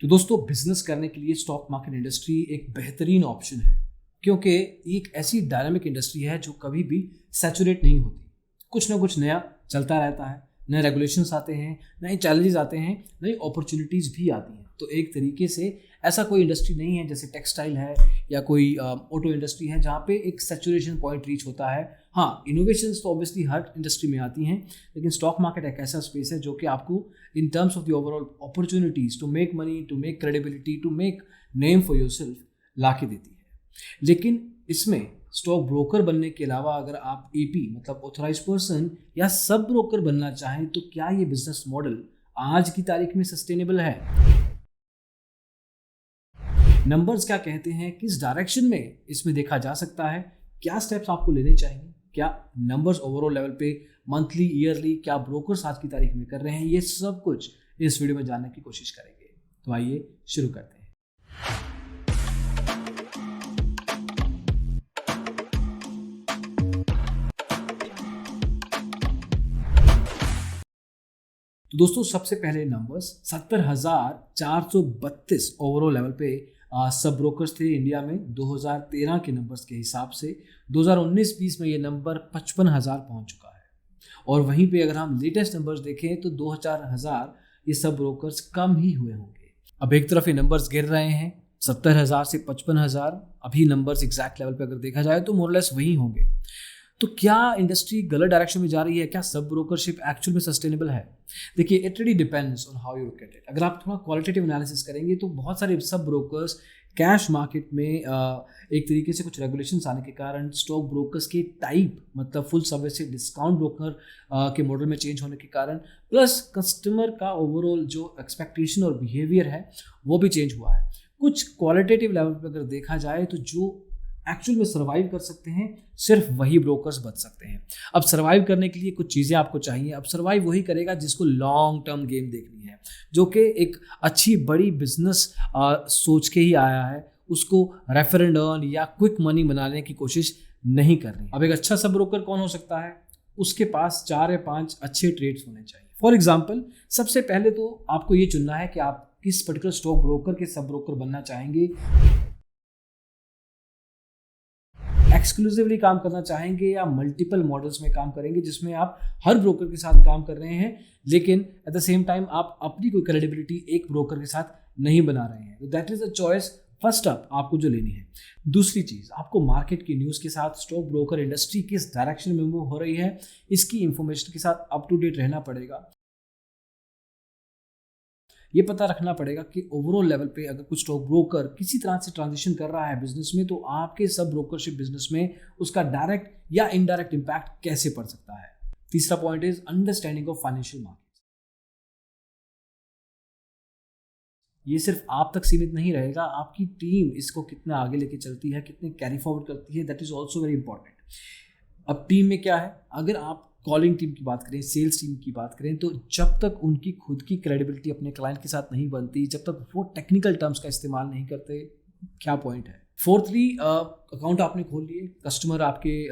तो दोस्तों, बिजनेस करने के लिए स्टॉक मार्केट इंडस्ट्री एक बेहतरीन ऑप्शन है, क्योंकि ये एक ऐसी डायनामिक इंडस्ट्री है जो कभी भी सैचुरेट नहीं होती। कुछ ना कुछ नया चलता रहता है, नए रेगुलेशंस आते हैं, नए चैलेंजेस आते हैं, नई अपॉर्चुनिटीज़ भी आती हैं। तो एक तरीके से ऐसा कोई इंडस्ट्री नहीं है जैसे टेक्सटाइल है या कोई ऑटो इंडस्ट्री है जहाँ पे एक सैचुरेशन पॉइंट रीच होता है। हाँ, इनोवेशंस तो ऑब्वियसली हर इंडस्ट्री में आती हैं, लेकिन स्टॉक मार्केट एक ऐसा स्पेस है जो कि आपको in terms of the overall opportunities to make money, to make credibility, to make name for yourself ला के देती है। लेकिन इसमें स्टॉक ब्रोकर बनने के अलावा अगर आप एपी मतलब ऑथराइज्ड पर्सन या सब ब्रोकर बनना चाहें तो क्या ये बिजनेस मॉडल आज की तारीख में सस्टेनेबल है? नंबर्स क्या कहते हैं, किस डायरेक्शन में इसमें देखा जा सकता है, क्या स्टेप्स आपको लेने चाहिए, क्या नंबर्स ओवरऑल लेवल पे मंथली, ईयरली, क्या ब्रोकर्स आज की तारीख में कर रहे हैं, ये सब कुछ इस वीडियो में जानने की कोशिश करेंगे। तो आइए शुरू करते हैं। तो दोस्तों, सबसे पहले नंबर्स 70,432 ओवरऑल लेवल पे सब ब्रोकर्स थे इंडिया में 2013 के नंबर्स के हिसाब से। 2019-20 में ये नंबर 55,000 पहुंच चुका है। और वहीं पे अगर हम लेटेस्ट नंबर्स देखें तो 2,000 ये सब ब्रोकर्स कम ही हुए होंगे। अब एक तरफ ये नंबर्स गिर रहे हैं 70,000 से 55,000। अभी नंबर्स एग्जैक्ट लेवल पे अगर देखा जाए तो मोरलेस वही होंगे। तो क्या इंडस्ट्री गलत डायरेक्शन में जा रही है? क्या सब ब्रोकरशिप एक्चुअल में सस्टेनेबल है? देखिए, it really depends on how you look at it. अगर आप थोड़ा क्वालिटेटिव एनालिसिस करेंगे तो बहुत सारे सब ब्रोकर्स कैश मार्केट में एक तरीके से कुछ रेगुलेशंस आने के कारण स्टॉक ब्रोकर्स के टाइप मतलब फुल सर्विस से डिस्काउंट ब्रोकर के मॉडल में चेंज होने के कारण, प्लस कस्टमर का ओवरऑल जो एक्सपेक्टेशन और बिहेवियर है वो भी चेंज हुआ है। कुछ क्वालिटेटिव लेवल पर अगर देखा जाए तो जो एक्चुअल में सर्वाइव कर सकते हैं सिर्फ वही ब्रोकर्स बच सकते हैं। अब सर्वाइव करने के लिए कुछ चीज़ें आपको चाहिए। अब सर्वाइव वही करेगा जिसको लॉन्ग टर्म गेम देखनी है, जो कि एक अच्छी बड़ी बिजनेस सोच के ही आया है, उसको रेफर एंड अर्न या क्विक मनी बनाने की कोशिश नहीं कर रही। अब एक अच्छा सब ब्रोकर कौन हो सकता है? उसके पास 4 या 5 अच्छे ट्रेड्स होने चाहिए। फॉर एग्जाम्पल, सबसे पहले तो आपको ये चुनना है कि आप किस पर्टिकुलर स्टॉक ब्रोकर के सब ब्रोकर बनना चाहेंगे। एक्सक्लूसिवली काम करना चाहेंगे या मल्टीपल मॉडल्स में काम करेंगे जिसमें आप हर ब्रोकर के साथ काम कर रहे हैं, लेकिन एट द सेम टाइम आप अपनी कोई क्रेडिबिलिटी एक ब्रोकर के साथ नहीं बना रहे हैं। तो that is a choice first up आपको जो लेनी है। दूसरी चीज़, आपको मार्केट की न्यूज़ के साथ स्टॉक ब्रोकर इंडस्ट्री किस डायरेक्शन में मूव हो रही है इसकी इंफॉर्मेशन के साथ अप टू डेट रहना पड़ेगा। ये पता रखना पड़ेगा कि ओवरऑल लेवल पे अगर कुछ स्टॉक ब्रोकर किसी तरह से ट्रांजिशन कर रहा है बिजनेस में तो आपके सब ब्रोकरशिप बिजनेस में उसका डायरेक्ट या इनडायरेक्ट इम्पैक्ट कैसे पड़ सकता है। तीसरा point is understanding of financial market. ये सिर्फ आप तक सीमित नहीं रहेगा, आपकी टीम इसको कितना आगे लेके चलती है, कितने कैरी फॉरवर्ड करती है, that is also very important. अब टीम में क्या है, अगर आप कॉलिंग टीम की बात करें, सेल्स टीम की बात करें, तो जब तक उनकी खुद की क्रेडिबिलिटी अपने क्लाइंट के साथ नहीं बनती, जब तक वो टेक्निकल टर्म्स का इस्तेमाल नहीं करते, क्या पॉइंट है। फोर्थली, अकाउंट आपने खोल लिए, कस्टमर आपके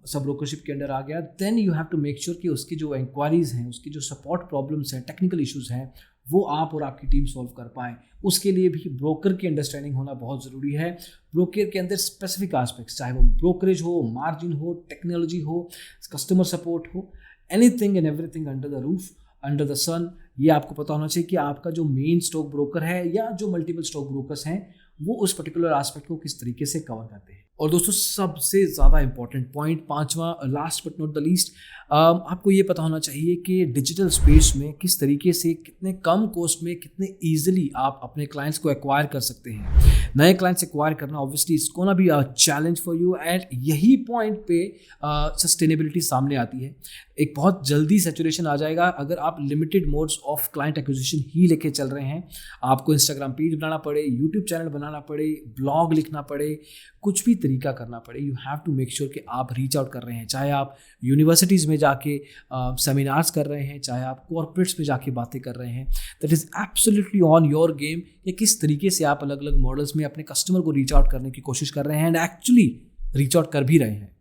सब ब्रोकरशिप के अंडर आ गया, then you have to make sure कि उसकी जो इंक्वायरीज हैं, उसकी जो सपोर्ट प्रॉब्लम्स हैं, टेक्निकल इश्यूज हैं, वो आप और आपकी टीम सॉल्व कर पाएँ। उसके लिए भी ब्रोकर की अंडरस्टैंडिंग होना बहुत ज़रूरी है। ब्रोकर के अंदर स्पेसिफिक एस्पेक्ट्स, चाहे वो ब्रोकरेज हो, मार्जिन हो, टेक्नोलॉजी हो, कस्टमर सपोर्ट हो, anything and everything under the roof, under the sun, ये आपको पता होना चाहिए कि आपका जो मेन स्टॉक ब्रोकर है या जो मल्टीपल स्टॉक ब्रोकर्स हैं वो उस पर्टिकुलर एस्पेक्ट को किस तरीके से कवर करते हैं। और दोस्तों, सबसे ज़्यादा इंपॉर्टेंट पॉइंट, पांचवा, last but not the least, आपको ये पता होना चाहिए कि डिजिटल स्पेस में किस तरीके से, कितने कम कॉस्ट में, कितने ईजिली आप अपने क्लाइंट्स को एक्वायर कर सकते हैं। नए क्लाइंट्स एक्वायर करना obviously it's gonna be a challenge for you, and यही पॉइंट पे सस्टेनेबिलिटी सामने आती है। एक बहुत जल्दी सैचुरेशन आ जाएगा अगर आप limited modes of client acquisition ही लेके चल रहे हैं। आपको इंस्टाग्राम पेज बनाना पड़े, यूट्यूब चैनल बनाना पड़े, ब्लॉग लिखना पड़े, कुछ भी तरीका करना पड़े, you have to make sure कि आप रीच आउट कर रहे हैं। चाहे आप यूनिवर्सिटीज़ में जाके सेमिनार्स कर रहे हैं, चाहे आप कॉर्पोरेट्स में जाके बातें कर रहे हैं, that is absolutely on your game कि किस तरीके से आप अलग अलग मॉडल्स में अपने कस्टमर को रीच आउट करने की कोशिश कर रहे हैं एंड एक्चुअली रीच आउट कर भी रहे हैं।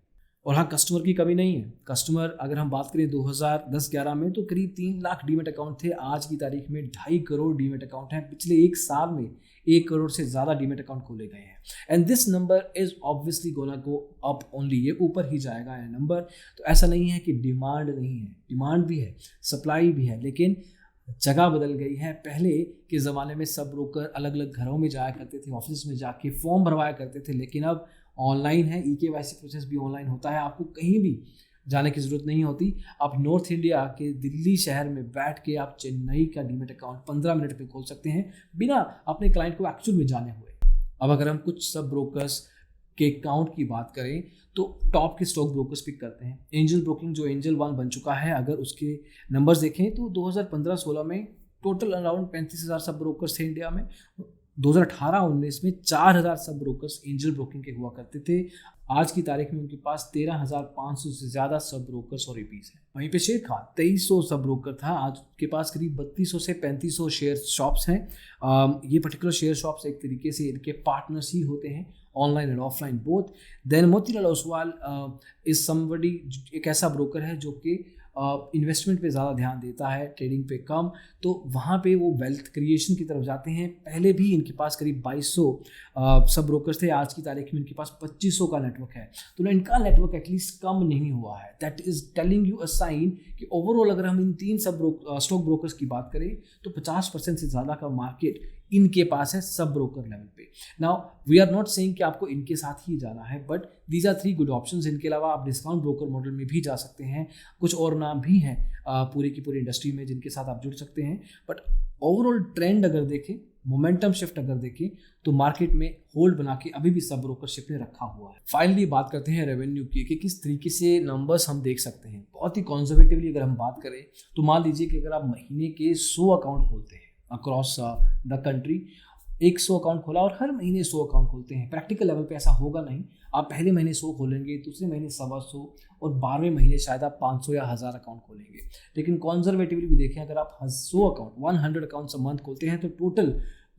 और हाँ, कस्टमर की कमी नहीं है। कस्टमर अगर हम बात करें 2010-11 में तो करीब 3 लाख डीमेट अकाउंट थे। आज की तारीख में 2.5 करोड़ डीमेट अकाउंट हैं। पिछले एक साल में 1 करोड़ से ज़्यादा डीमेट अकाउंट खोले गए हैं। And this number is obviously gonna go up only, ये ऊपर ही जाएगा ये नंबर। तो ऐसा नहीं है कि डिमांड नहीं है, डिमांड भी है, सप्लाई भी है, लेकिन जगह बदल गई है। पहले के ज़माने में सब ब्रोकर अलग अलग घरों में जाया करते थे, ऑफिस में जाके फॉर्म भरवाया करते थे, लेकिन अब ऑनलाइन है। EKYC प्रोसेस भी ऑनलाइन होता है, आपको कहीं भी जाने की ज़रूरत नहीं होती। आप नॉर्थ इंडिया के दिल्ली शहर में बैठ के आप चेन्नई का डीमेट अकाउंट 15 मिनट में खोल सकते हैं बिना अपने क्लाइंट को एक्चुअल में जाने हुए। अब अगर हम कुछ सब ब्रोकर्स के अकाउंट की बात करें तो टॉप के स्टॉक ब्रोकर्स पिक करते हैं। एंजल ब्रोकिंग जो एंजल 1 बन चुका है, अगर उसके नंबर्स देखें तो 2015-16 में टोटल अराउंड 35,000 सब ब्रोकर्स थे इंडिया में। 2018-19 में 4,000 सब ब्रोकर्स एंजल ब्रोकिंग के हुआ करते थे। आज की तारीख में उनके पास 13,500 से ज़्यादा सब ब्रोकर्स और एपीज हैं। वहीं पे शेर खान 2300 सब ब्रोकर था, आज के पास करीब 3200 से 3500 शेयर शॉप्स हैं। ये पर्टिकुलर शेयर शॉप्स एक तरीके से इनके पार्टनर्स ही होते हैं, online and offline both. Then Motilal Oswal is somebody, एक ऐसा ब्रोकर है जो कि इन्वेस्टमेंट पे ज़्यादा ध्यान देता है, ट्रेडिंग पे कम। तो वहाँ पे वो वेल्थ क्रिएशन की तरफ जाते हैं। पहले भी इनके पास करीब 2200 सब ब्रोकर्स थे, आज की तारीख में इनके पास 2500 का नेटवर्क है। तो इनका नेटवर्क एटलीस्ट कम नहीं हुआ है। That is telling you a sign कि ओवरऑल अगर हम इन 3 सब स्टॉक ब्रोकर्स की बात करें तो 50% से ज़्यादा का मार्केट इनके पास है सब ब्रोकर लेवल पे। Now we are not saying कि आपको इनके साथ ही जाना है, but these are 3 good options. इनके अलावा आप डिस्काउंट ब्रोकर मॉडल में भी जा सकते हैं। कुछ और नाम भी हैं पूरी की पूरी इंडस्ट्री में जिनके साथ आप जुड़ सकते हैं। बट ओवरऑल ट्रेंड अगर देखें, मोमेंटम शिफ्ट अगर देखें तो मार्केट में होल्ड बना के अभी भी सब ब्रोकरशिप ने रखा हुआ है। फाइनली बात करते हैं रेवेन्यू की कि किस तरीके से नंबर्स हम देख सकते हैं। बहुत ही कंजर्वेटिवली अगर हम बात करें तो मान लीजिए कि अगर आप महीने के 100 अकाउंट खोलते हैं अक्रॉस द कंट्री, 100 अकाउंट खोला और हर महीने 100 अकाउंट खोलते हैं। प्रैक्टिकल लेवल पे ऐसा होगा नहीं। आप पहले महीने 100 खोलेंगे, दूसरे महीने 125 और 12वें महीने शायद आप 500 या 1000 अकाउंट खोलेंगे। लेकिन कॉन्जर्वेटिवली भी देखें, अगर आप 100 अकाउंट 100 अकाउंट्स अ मंथ खोलते हैं तो टोटल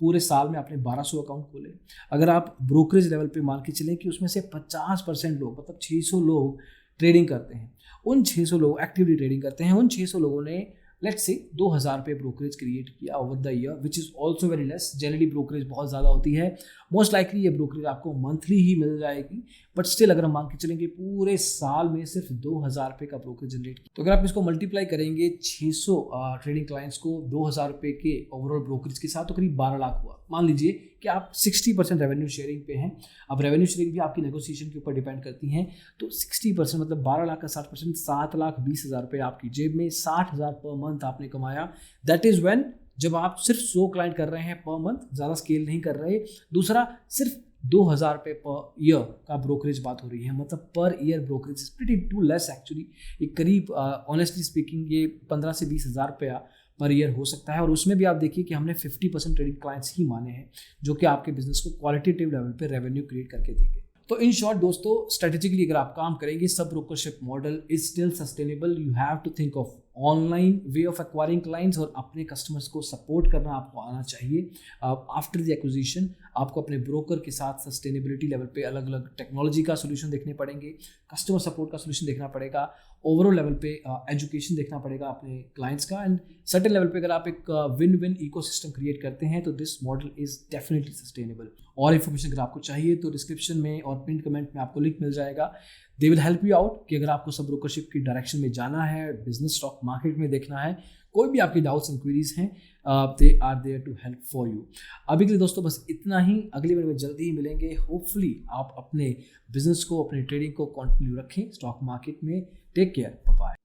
पूरे साल में आपने 1200 अकाउंट खोले। अगर आप ब्रोकरेज लेवल पे मान के चलें कि उसमें से 50% लोग, मतलब 600 लोग ट्रेडिंग करते हैं, उन 600 लोग एक्टिवली ट्रेडिंग करते हैं, उन 600 लोगों ने लेट्स से 2000 पे ब्रोकरेज क्रिएट किया over the year, which is also very less. Generally brokerage बहुत ज़्यादा होती है। मोस्ट लाइकली ये ब्रोकरेज आपको मंथली ही मिल जाएगी, बट स्टिल अगर हम मान के चलेंगे पूरे साल में सिर्फ 2000 रुपये का ब्रोकरेज जनरेट किया, तो अगर आप इसको मल्टीप्लाई करेंगे 600 ट्रेडिंग क्लाइंट्स को 2000 रुपये के ओवरऑल ब्रोकरेज के साथ, तो करीब 12 लाख हुआ। मान लीजिए कि आप 60% रेवेन्यू शेयरिंग पे हैं। अब रेवेन्यू शेयरिंग भी आपकी नेगोशिएशन के ऊपर डिपेंड करती हैं, तो 60% मतलब 12 लाख का 60%, 7,20,000 रुपये आपकी जेब में, 60,000 पर मंथ आपने कमाया। दैट इज़ व्हेन, जब आप सिर्फ 100 क्लाइंट कर रहे हैं पर मंथ, ज़्यादा स्केल नहीं कर रहे। दूसरा, सिर्फ 2000 रुपये पर ईयर का ब्रोकरेज बात हो रही है, मतलब per year brokerage is pretty too less actually. ये करीब ऑनेस्टली स्पीकिंग ये 15 से 20,000 रुपया पर ईयर हो सकता है। और उसमें भी आप देखिए कि हमने 50% ट्रेडिंग क्लाइंट्स ही माने हैं जो कि आपके बिजनेस को क्वालिटेटिव लेवल पे रेवेन्यू क्रिएट करके देंगे। तो इन शॉर्ट दोस्तों, स्ट्रेटेजिकली अगर आप काम करेंगे, सब brokership model is still sustainable. You have to think of online way of acquiring clients और अपने कस्टमर्स को सपोर्ट करना आपको आना चाहिए। आफ्टर द एक्विजिशन आपको अपने ब्रोकर के साथ सस्टेनेबिलिटी लेवल पे अलग अलग टेक्नोलॉजी का सोल्यूशन देखने पड़ेंगे, कस्टमर सपोर्ट का सोल्यूशन देखना पड़ेगा, ओवरऑल लेवल पे एजुकेशन देखना पड़ेगा अपने क्लाइंट्स का, एंड सर्टेन लेवल पे अगर आप एक विन विन इकोसिस्टम क्रिएट करते हैं तो this model is definitely sustainable. और इन्फॉर्मेशन अगर आपको चाहिए तो डिस्क्रिप्शन में और पिन कमेंट में आपको लिंक मिल जाएगा। They will help you out कि अगर आपको सब ब्रोकरशिप की डायरेक्शन में जाना है, बिजनेस स्टॉक मार्केट में देखना है, कोई भी आपकी डाउट्स एंड क्वेरीज हैं, they are there to help for you. अभी के लिए दोस्तों बस इतना ही। अगली वीडियो में जल्दी ही मिलेंगे। होपफुली आप अपने बिजनेस को, अपने ट्रेडिंग को कंटिन्यू रखें स्टॉक मार्केट में। Take care, bye.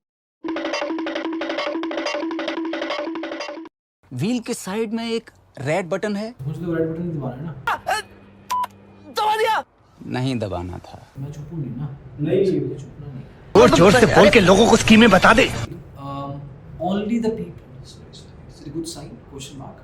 व्हील के साइड में एक रेड बटन है, मुझे तो रेड बटन दबाना है ना। दबा दिया, नहीं दबाना था। मैं छुपूं नहीं ना। नहीं, मुझे छुपना नहीं। जोर जोर से बोल के लोगों को स्कीमें बता दे। Only the people. It's a good sign? Question mark.